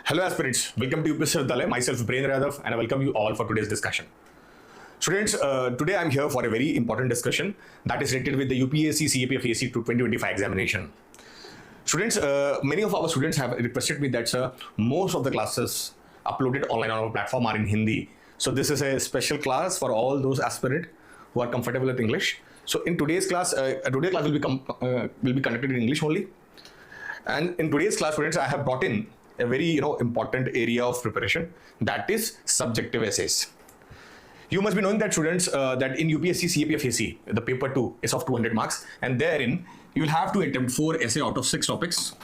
Hello aspirants, welcome to UPSC, myself Brain Radhav, and I welcome you all for today's discussion. Students, today I'm here for a very important discussion that is related with the UPSC CAPF AC to 2025 examination. Students, many of our students have requested me that most of the classes uploaded online on our platform are in Hindi. So this is a special class for all those aspirants who are comfortable with English. So in today's class, will be conducted in English only. And in today's class, students, I have brought in a very important area of preparation, that is subjective essays. You must be knowing that, students, that in UPSC CAPF AC, the paper 2 is of 200 marks, and therein you will have to attempt 4 essay out of 6 topics.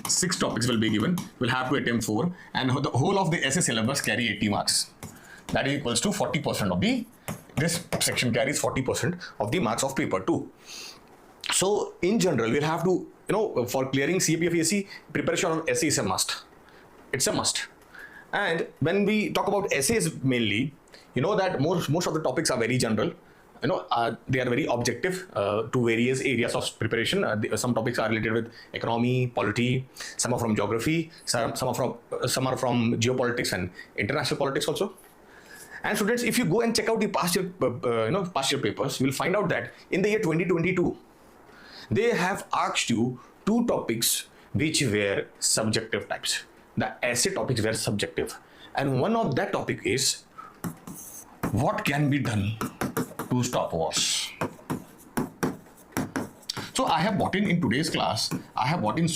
6 topics will be given. You will have to attempt 4, and the whole of the essay syllabus carry 80 marks. That is equals to 40% of the, this section carries 40% of the marks of paper 2. So in general, we'll have to, for clearing CAPF AC, preparation of essay is a must. It's a must. And when we talk about essays mainly, you know that most of the topics are very general. They are very objective to various areas of preparation. Some topics are related with economy, polity. Some are from geography. Some are from geopolitics and international politics also. And students, if you go and check out the past year papers, you will find out that in the year 2022, they have asked you 2 topics which were subjective types. The essay topics were subjective, and one of that topic is what can be done to stop wars. So I have brought in today's class, I have brought in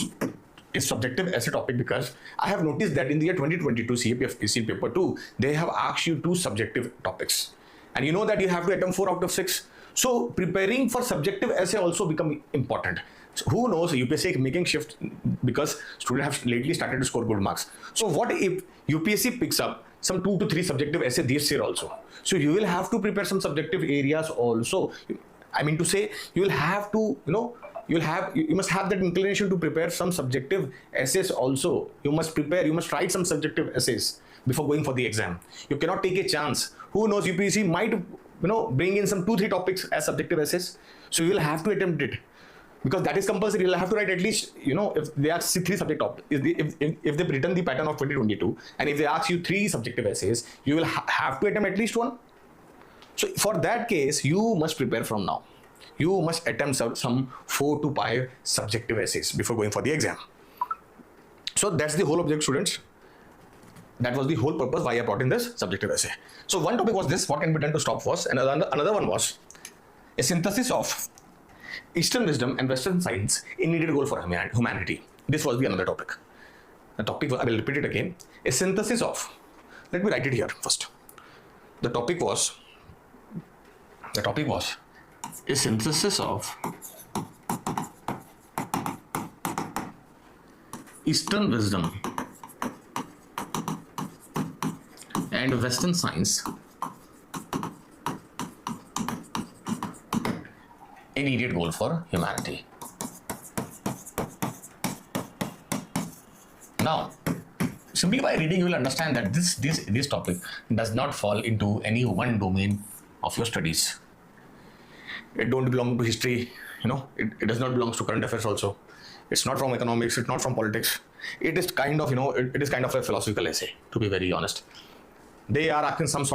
a subjective essay topic because I have noticed that in the year 2022 CAPF AC paper 2, they have asked you 2 subjective topics, and you know that you have to attempt 4 out of 6. So preparing for subjective essay also become important. So who knows, UPSC making shift because students have lately started to score good marks. So what if UPSC picks up some 2 to 3 subjective essay this year also? So you will have to prepare some subjective areas also. I mean to say, you will have to, you must have that inclination to prepare some subjective essays also. You must write some subjective essays before going for the exam. You cannot take a chance. Who knows, UPSC might, bring in some 2-3 topics as subjective essays. So you will have to attempt it, because that is compulsory. You'll have to write at least, if they are 3 subject topics, if they've written the pattern of 2022, and if they ask you 3 subjective essays, you will have to attempt at least 1. So for that case, you must prepare from now. You must attempt some 4 to 5 subjective essays before going for the exam. So that's the whole object, students. That was the whole purpose why I brought in this subjective essay. So one topic was this, what can be done to stop wars, and another one was a synthesis of Eastern wisdom and Western science in needed goal for humanity. This was the another topic. The topic was, I will repeat it again, a synthesis of, let me write it here first. The topic was a synthesis of Eastern wisdom and Western science a needed goal for humanity. Now, simply by reading, you will understand that this topic does not fall into any one domain of your studies. It don't belong to history, it does not belong to current affairs also. It's not from economics, it's not from politics. It is kind of, it is kind of a philosophical essay, to be very honest. They are asking some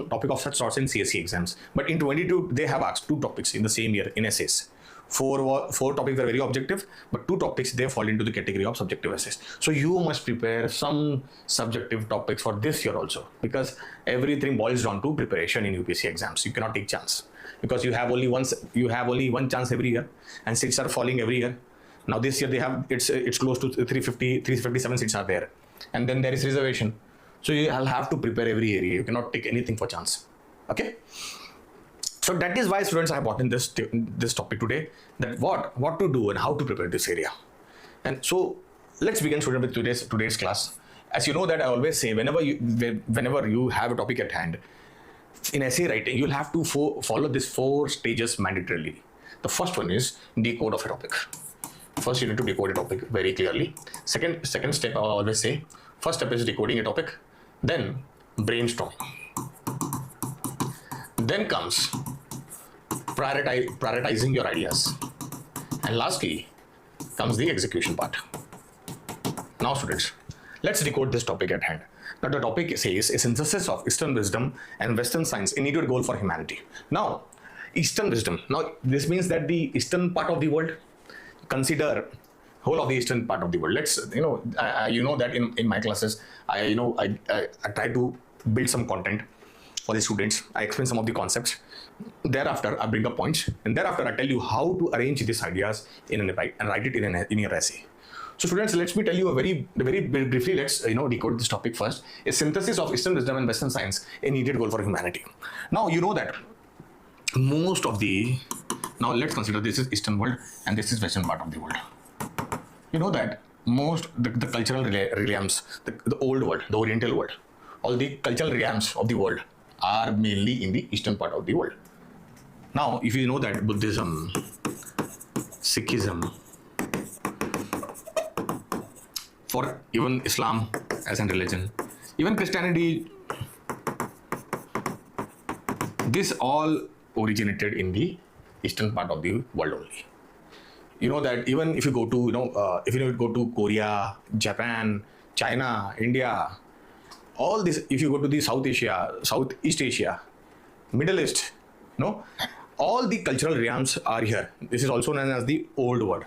topic of such sorts in CSE exams. But in 22, they have asked 2 topics in the same year in essays. 4 topics are very objective, but 2 topics, they fall into the category of subjective essays. So you must prepare some subjective topics for this year also, because everything boils down to preparation in UPSC exams. You cannot take chance, because you have only one chance every year, and seats are falling every year. Now this year they have, it's close to 357 seats are there, and then there is reservation. So you'll have to prepare every area. You cannot take anything for chance. Okay. So that is why, students, I brought in this topic today, that what to do and how to prepare this area. And so let's begin, students, with today's class. As you know that I always say, whenever you have a topic at hand, in essay writing, you'll have to follow these 4 stages mandatorily. The first one is decode of a topic. First, you need to decode a topic very clearly. Second step, I always say, first step is decoding a topic. Then brainstorming. Then comes prioritizing your ideas. And lastly comes the execution part. Now, students, let's decode this topic at hand. Now, the topic says a synthesis of Eastern wisdom and Western science, a needed goal for humanity. Now, Eastern wisdom. Now, this means that the Eastern part of the world, consider whole of the Eastern part of the world. Let's, you know that in my classes, I try to build some content for the students. I explain some of the concepts. Thereafter, I bring up points, and thereafter I tell you how to arrange these ideas and write it in your essay. So students, let me tell you very briefly. Let's decode this topic first. A synthesis of Eastern wisdom and Western science, a needed goal for humanity. Now you know that most of the, now let's consider this is Eastern world and this is Western part of the world. You know that most the cultural realms, the old world, the Oriental world, all the cultural realms of the world are mainly in the Eastern part of the world. Now, if you know that Buddhism, Sikhism, for even Islam as a religion, even Christianity, this all originated in the Eastern part of the world only. You know that even if you go to, if you go to Korea, Japan, China, India, all this, if you go to the South Asia, Southeast Asia, Middle East, all the cultural realms are here. This is also known as the old world.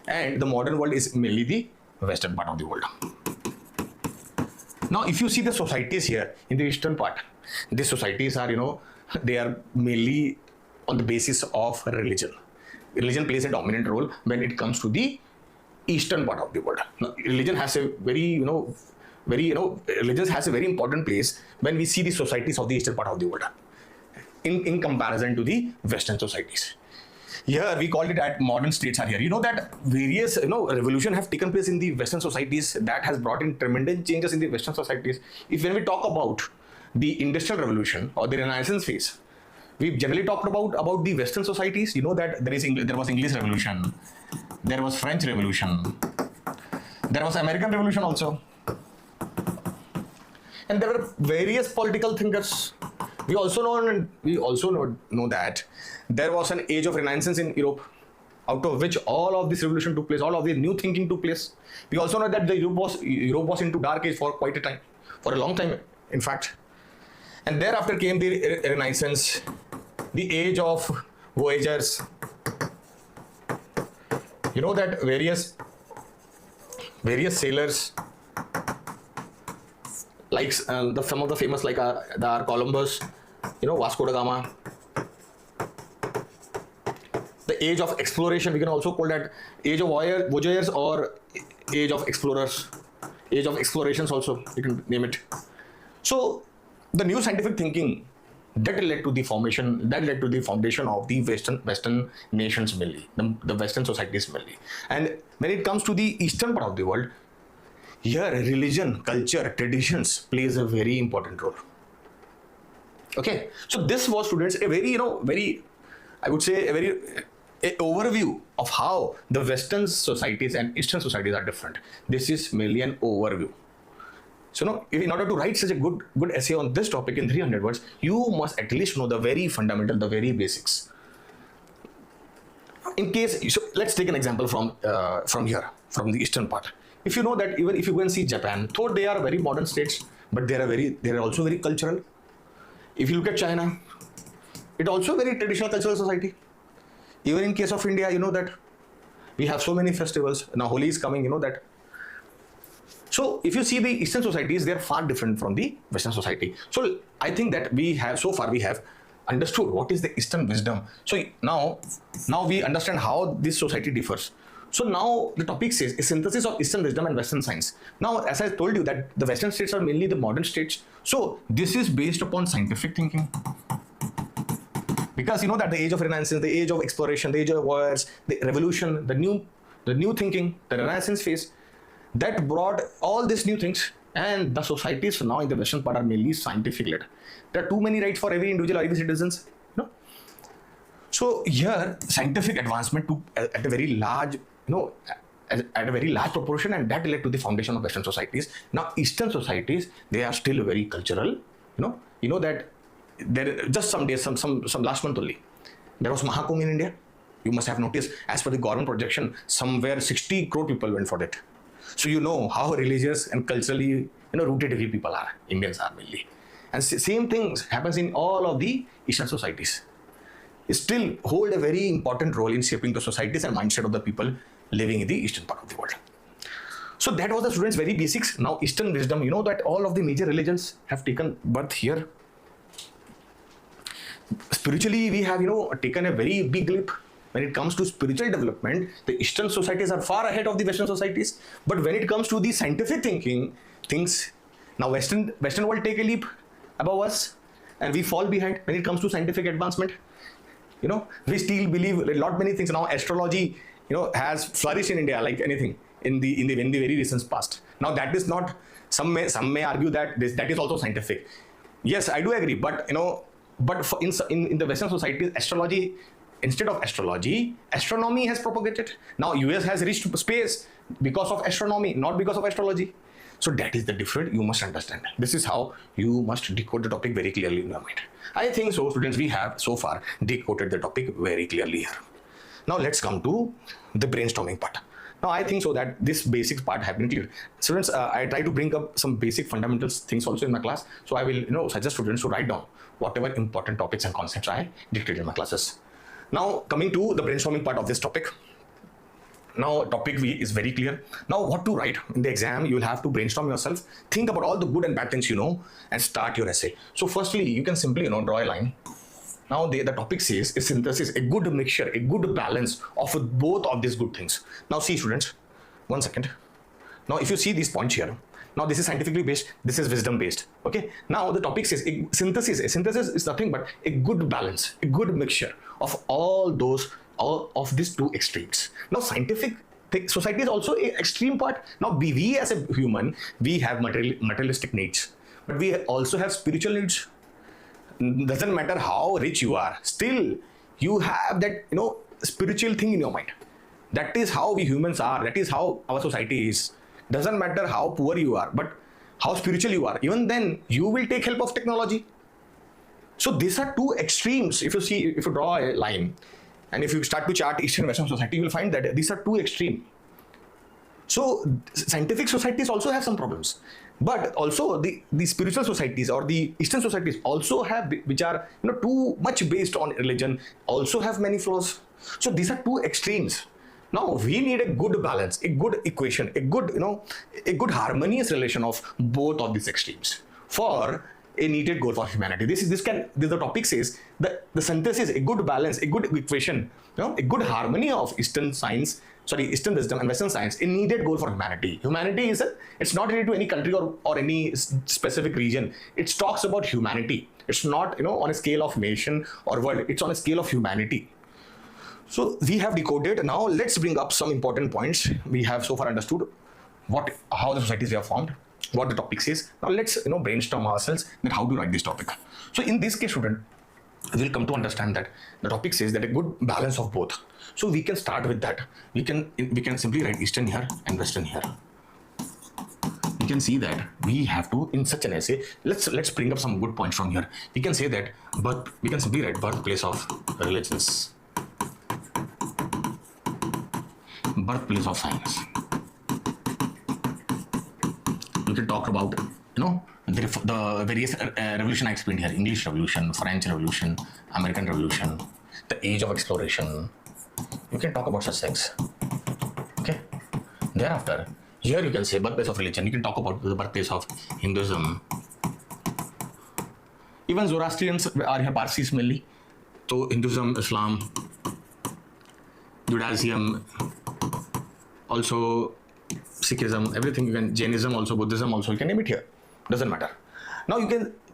And the modern world is mainly the Western part of the world. Now, if you see the societies here in the Eastern part, these societies are, they are mainly on the basis of religion. Religion plays a dominant role when it comes to the Eastern part of the world. Now, religion has a religion has a very important place when we see the societies of the Eastern part of the world in comparison to the Western societies. Here we call it at modern states are here. You know that various revolution have taken place in the Western societies that has brought in tremendous changes in the Western societies. When we talk about the Industrial Revolution or the Renaissance phase, we generally talked about the Western societies. You know that there was English Revolution, there was French Revolution, there was American Revolution also, and there were various political thinkers. We also know that there was an age of Renaissance in Europe, out of which all of this revolution took place, all of the new thinking took place. We also know that Europe was into dark age for quite a time, for a long time, in fact. And thereafter came the Renaissance, the age of voyagers. You know that various sailors, like some of the famous, like the Columbus, Vasco da Gama. The age of exploration, we can also call that age of voyagers or age of explorers, age of explorations also, you can name it. So the new scientific thinking that led to the foundation of the Western nations mainly, the Western societies mainly. And when it comes to the Eastern part of the world, here religion, culture, traditions plays a very important role. Okay, so this was, students, a very I would say a overview of how the Western societies and Eastern societies are different. This is merely an overview. So in order to write such a good essay on this topic in 300 words, you must at least know the very fundamental, the very basics. So let's take an example from the Eastern part. If you know that even if you go and see Japan, though they are very modern states, but they are also very cultural. If you look at China, it also very traditional cultural society. Even in case of India, you know that we have so many festivals. Now Holi is coming, you know that. So if you see the Eastern societies, they are far different from the Western society. So I think that we have understood what is the Eastern wisdom. So now we understand how this society differs. So now the topic says a synthesis of Eastern wisdom and Western science. Now, as I told you that the Western states are mainly the modern states. So this is based upon scientific thinking. Because you know that the age of Renaissance, the age of exploration, the age of wars, the revolution, the new thinking, the Renaissance phase, that brought all these new things, and the societies now in the Western part are mainly scientific led. There are too many rights for every individual, every citizens. So here scientific advancement took at a very large, at a very large proportion, and that led to the foundation of Western societies. Now Eastern societies, they are still very cultural. You know that there just some days, some last month only, there was Mahakumbh in India. You must have noticed, as per the government projection, somewhere 60 crore people went for that. So you know how religious and culturally rooted we people are. Indians are mainly, and same things happens in all of the Eastern societies. It still hold a very important role in shaping the societies and mindset of the people living in the eastern part of the world. So that was the students' very basics. Now Eastern wisdom, you know that all of the major religions have taken birth here. Spiritually, we have taken a very big leap. When it comes to spiritual development, the Eastern societies are far ahead of the Western societies. But when it comes to the scientific thinking, things now Western world take a leap above us, and we fall behind when it comes to scientific advancement. We still believe a lot many things. Now astrology, has flourished in India like anything in the very recent past. Now that is not. Some may argue that that is also scientific. Yes, I do agree, but in the Western society, astrology, instead of astrology, astronomy has propagated. Now US has reached space because of astronomy, not because of astrology. So that is the difference you must understand. This is how you must decode the topic very clearly in your mind. I think so, students, we have so far decoded the topic very clearly here. Now let's come to the brainstorming part. Now I think so that this basics part have been cleared. Students, I try to bring up some basic fundamentals things also in my class. So I will suggest students to write down whatever important topics and concepts I dictated in my classes. Now coming to the brainstorming part of this topic. Now topic is very clear. Now what to write in the exam, you will have to brainstorm yourself, think about all the good and bad things and start your essay. So firstly, you can simply draw a line. Now the topic says a synthesis, a good mixture, a good balance of both of these good things. Now see students, 1 second. Now if you see these points here, now this is scientifically based, this is wisdom based. Okay. Now the topic says a synthesis. A synthesis is nothing but a good balance, a good mixture of all of these two extremes. Now scientific society is also an extreme part. Now we as a human, we have materialistic needs, but we also have spiritual needs. Doesn't matter how rich you are, still you have that spiritual thing in your mind. That is how we humans are. That is how our society is. Doesn't matter how poor you are, but how spiritual you are. Even then, you will take help of technology. So these are two extremes. If you draw a line, and if you start to chart Eastern and Western society, you will find that these are two extremes. So scientific societies also have some problems, but also the spiritual societies or the Eastern societies also have, which are too much based on religion, also have many flaws. So these are two extremes. Now we need a good balance, a good equation, a good harmonious relation of both of these extremes for a needed goal for humanity. The topic says that the synthesis, a good balance, a good equation, a good harmony of Eastern wisdom and Western science, a needed goal for humanity. Humanity it's not related to any country or any specific region. It talks about humanity. It's not on a scale of nation or world. It's on a scale of humanity. So we have decoded. Now let's bring up some important points. We have so far understood how the societies were formed, what the topic says. Now let's brainstorm ourselves that how to write this topic. So in this case, student, we'll come to understand that the topic says that a good balance of both. So we can start with that. We can simply write Eastern here and Western here. You can see that we have to, in such an essay, let's bring up some good points from here. We can say that, but we can simply write birthplace of religions, birthplace of science. You can talk about the various revolution I explained here: English Revolution, French Revolution, American Revolution, the age of exploration. You can talk about such things. Okay. Thereafter, here you can say birthplace of religion. You can talk about the birthplace of Hinduism. Even Zoroastrians are here, Parsis mainly. So Hinduism, Islam, Judaism, also Sikhism, everything you can, Jainism also, Buddhism also, you can name it here. Doesn't matter.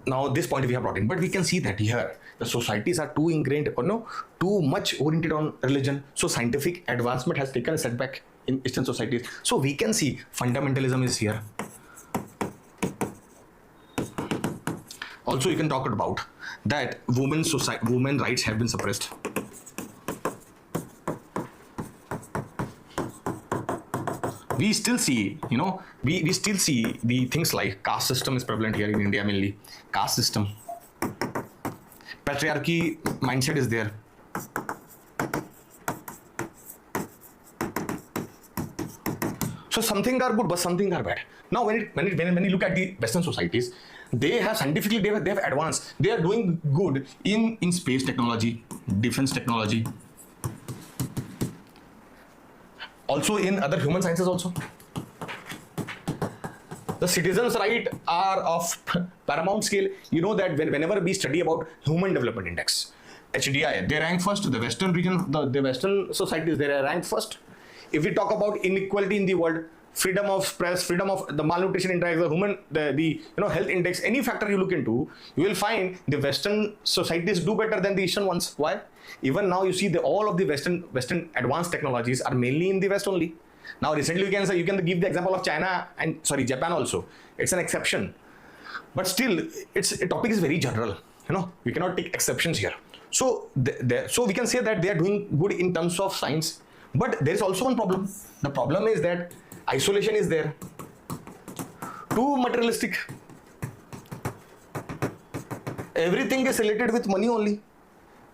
Now this point we have brought in, but we can see that here the societies are too ingrained or too much oriented on religion. So scientific advancement has taken a setback in Eastern societies. So we can see fundamentalism is here. Also, you can talk about that women rights have been suppressed. We still see, we still see the things like caste system is prevalent here in India mainly. Caste system. Patriarchy mindset is there. So So something are good, but something are bad. Now, when you look at the Western societies, they have scientifically they have advanced. They are doing good in space technology, defense technology, also in other human sciences also. The citizens' right are of paramount scale. You know that whenever we study about Human Development Index, HDI, they rank first. The Western region, the Western societies, they are ranked first. If we talk about inequality in the world, freedom of press, freedom of the malnutrition index, the health index, any factor you look into, you will find the Western societies do better than the Eastern ones. Why? Even now you see all of the Western advanced technologies are mainly in the West only. Now recently you can give the example of China and Japan also. It's an exception, but still a topic is very general. We cannot take exceptions here. So so we can say that they are doing good in terms of science, but there is also one problem. The problem is that isolation is there. Too materialistic. Everything is related with money only.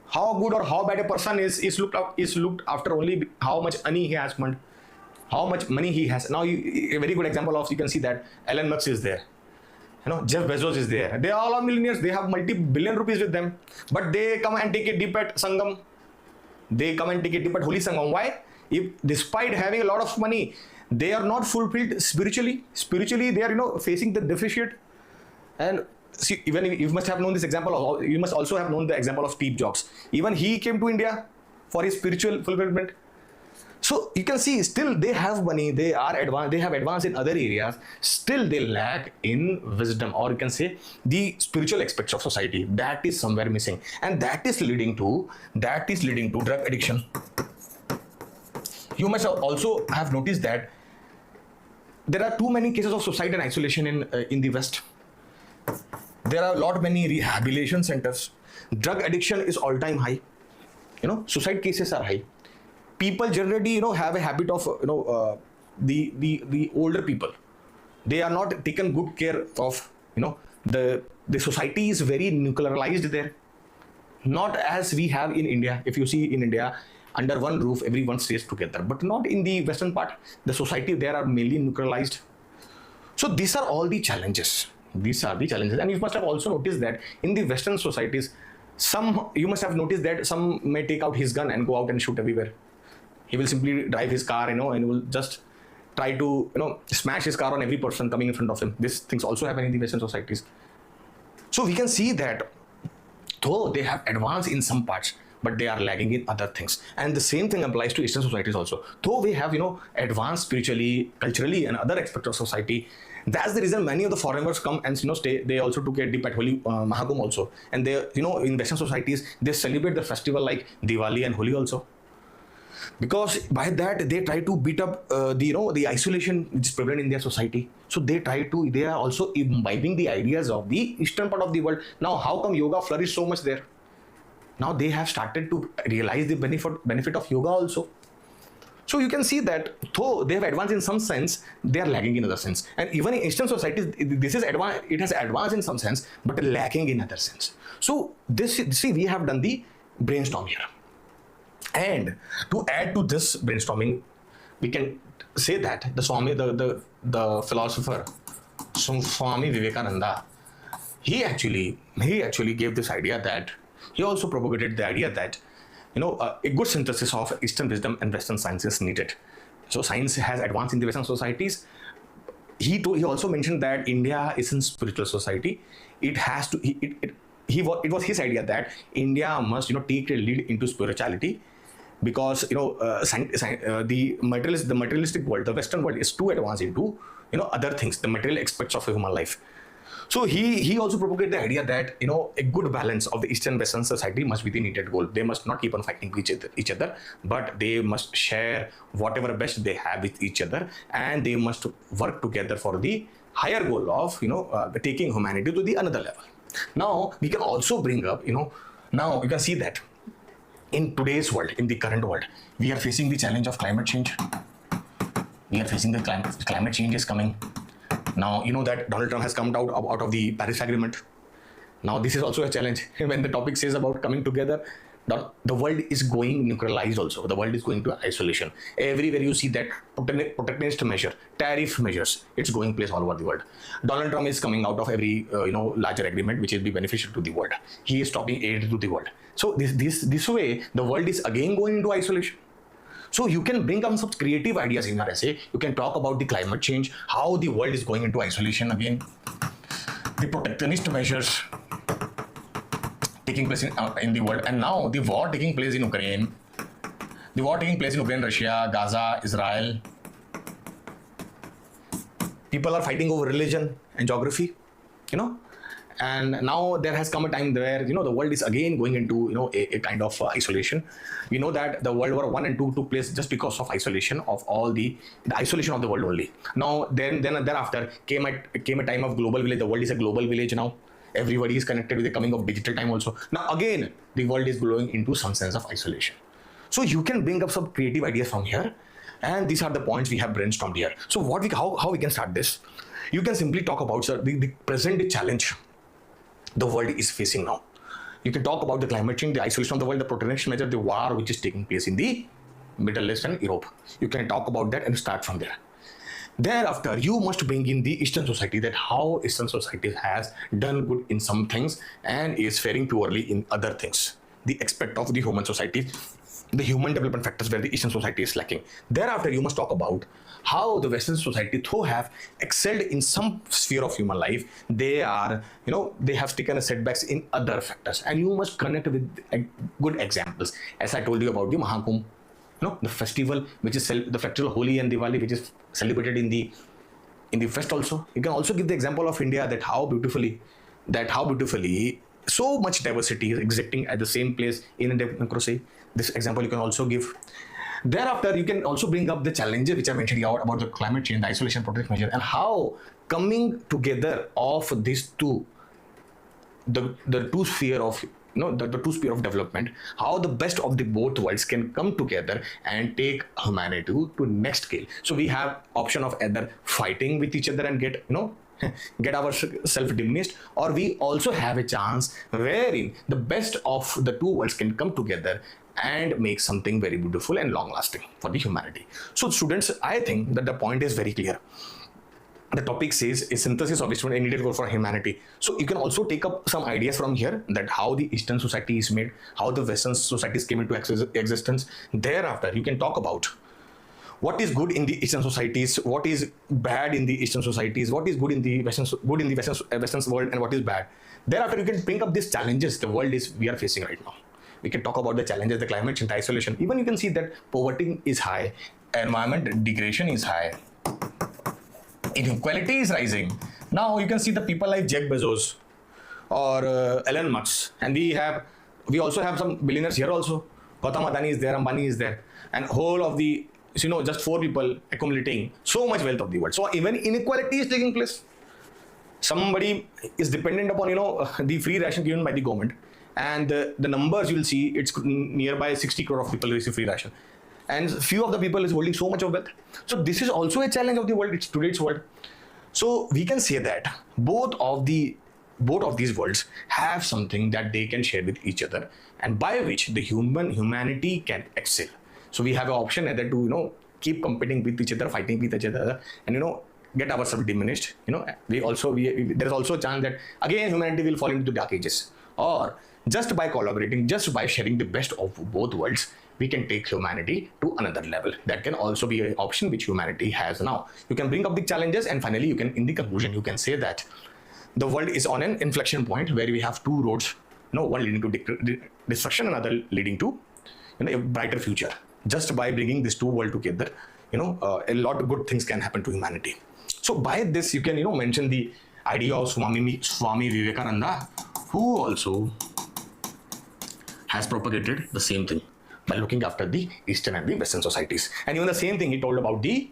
How good or how bad a person is looked after only how much money he has spent. How much money he has. Now, a very good example of, you can see that Elon Musk is there. Jeff Bezos is there. They all are millionaires. They have multi-billion rupees with them. But they come and take a dip at Sangam. They come and take a dip at Holy Sangam. Why? If despite having a lot of money, they are not fulfilled spiritually. Spiritually, they are, facing the deficit. And see, even if you must have known this example, you must also have known the example of Steve Jobs. Even he came to India for his spiritual fulfillment. So you can see still they have money, they are advanced, they have advanced in other areas, still they lack in wisdom, or you can say the spiritual aspects of society. That is somewhere missing, and that is leading to drug addiction. You must also have noticed that there are too many cases of suicide and isolation in the West. There are many rehabilitation centers. Drug addiction is all-time high. Suicide cases are high. People generally, have a habit of, the older people. They are not taken good care of. The society is very nuclearized there. Not as we have in India. If you see in India, under one roof, everyone stays together. But not in the Western part. The society there are mainly nuclearized. So these are all the challenges. And you must have also noticed that in the Western societies, you must have noticed that some may take out his gun and go out and shoot everywhere. He will simply drive his car, and will just try to, smash his car on every person coming in front of him. These things also happen in the Western societies. So we can see that though they have advanced in some parts, but they are lagging in other things. And the same thing applies to Eastern societies also. Though we have, advanced spiritually, culturally, and other aspects of society, that's the reason many of the foreigners come and stay. They also took a dip at Holi Mahagum also. And they, in Western societies, they celebrate the festival like Diwali and Holi also. Because by that they try to beat up the isolation which is prevalent in their society. So they are also imbibing the ideas of the Eastern part of the world. Now, how come yoga flourished so much there? Now they have started to realize the benefit of yoga also. So you can see that though they have advanced in some sense, they are lagging in other sense. And even in Eastern societies, it has advanced in some sense, but lacking in other sense. So we have done the brainstorm here. And to add to this brainstorming, we can say that the philosopher Swami Vivekananda, he actually gave this idea that he also propagated the idea that a good synthesis of Eastern wisdom and Western science is needed. So science has advanced in the Western societies. He also mentioned that India is a spiritual society. It was his idea that India must take a lead into spirituality, because the materialistic world, the Western world, is too advanced into other things, the material aspects of human life. So he also propagated the idea that a good balance of the Eastern Western society must be the needed goal. They must not keep on fighting each other, but they must share whatever best they have with each other, and they must work together for the higher goal of taking humanity to the another level. Now we can also bring up now you can see that in today's world, in the current world, we are facing the challenge of climate change. We are facing the climate change is coming. Now, that Donald Trump has come out of the Paris Agreement. Now, this is also a challenge. When the topic says about coming together, The world is going nuclearized also. The world is going to isolation. Everywhere you see that protectionist measure, tariff measures, it's going place all over the world. Donald Trump is coming out of every larger agreement which will be beneficial to the world. He is stopping aid to the world. So this way, the world is again going into isolation. So you can bring up some creative ideas in your essay. You can talk about the climate change, how the world is going into isolation again, the protectionist measures taking place in the world, and now the war taking place in Ukraine, Russia, Gaza, Israel. People are fighting over religion and geography, and now there has come a time where the world is again going into a kind of isolation. We know that the World War I and II took place just because of isolation of all the isolation of the world only. Now then thereafter came a time of global village. The world is a global village now. Everybody is connected with the coming of digital time also. Now again, the world is going into some sense of isolation. So you can bring up some creative ideas from here, and these are the points we have brainstormed here. So how we can start this? You can simply talk about, sir, the present challenge the world is facing now. You can talk about the climate change, the isolation of the world, the protection measure, the war which is taking place in the Middle East and Europe. You can talk about that and start from there. Thereafter, you must bring in the Eastern society, that how Eastern society has done good in some things and is faring poorly in other things. The aspect of the human society, the human development factors where the Eastern society is lacking. Thereafter, you must talk about how the Western society, though have excelled in some sphere of human life, they are, they have taken a setbacks in other factors. And you must connect with good examples. As I told you about the Mahakumbh, the festival which is the festival Holi and Diwali, which is celebrated in the West also. You can also give the example of India, that how beautifully so much diversity is existing at the same place in a democracy. This example you can also give. Thereafter, you can also bring up the challenges which I mentioned out about the climate change, the isolation protection measure, and how coming together of these two, the two sphere of the two sphere of development, how the best of the both worlds can come together and take humanity to next scale. So we have option of either fighting with each other and get ourselves diminished, or we also have a chance wherein the best of the two worlds can come together and make something very beautiful and long lasting for the humanity. So students, I think that the point is very clear. The topic says a synthesis of Eastern and needed goal for humanity. So you can also take up some ideas from here, that how the Eastern society is made, how the Western societies came into existence. Thereafter, you can talk about what is good in the Eastern societies, what is bad in the Eastern societies, what is good in the Western world, and what is bad. Thereafter, you can bring up these challenges we are facing right now. We can talk about the challenges, the climate change, the isolation. Even you can see that poverty is high, environment degradation is high, inequality is rising. Now you can see the people like Jeff Bezos or Elon Musk, and we also have some billionaires here also. Gautam Adani is there, Ambani is there, and whole of the just 4 people accumulating so much wealth of the world. So even inequality is taking place. Somebody is dependent upon the free ration given by the government, and the numbers you will see, it's nearby 60 crore of people receive free ration, and few of the people is holding so much of wealth. So this is also a challenge of the world. It's today's world. So we can say that both of these worlds have something that they can share with each other, and by which the humanity can excel. So we have an option either to keep competing with each other, fighting with each other, and get ourselves diminished. There is also a chance that again humanity will fall into the dark ages, or just by collaborating, just by sharing the best of both worlds, we can take humanity to another level. That can also be an option which humanity has now. You can bring up the challenges, and finally you can, in the conclusion, you can say that the world is on an inflection point where we have 2 roads, one leading to destruction, another leading to a brighter future. Just by bringing these 2 worlds together, a lot of good things can happen to humanity. So by this, you can mention the idea of Swami Vivekananda, who also has propagated the same thing by looking after the Eastern and the Western societies. And even the same thing he told about the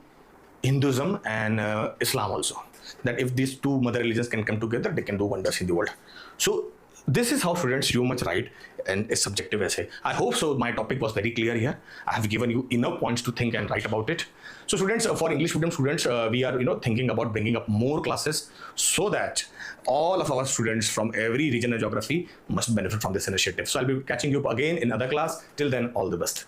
Hinduism and Islam also, that if these 2 mother religions can come together, they can do wonders in the world. So This is how students you must write and a subjective essay. I hope so. My topic was very clear here. I have given you enough points to think and write about it. So students, for English medium students, we are thinking about bringing up more classes so that all of our students from every region of geography must benefit from this initiative. So I'll be catching you up again in other class. Till then, all the best.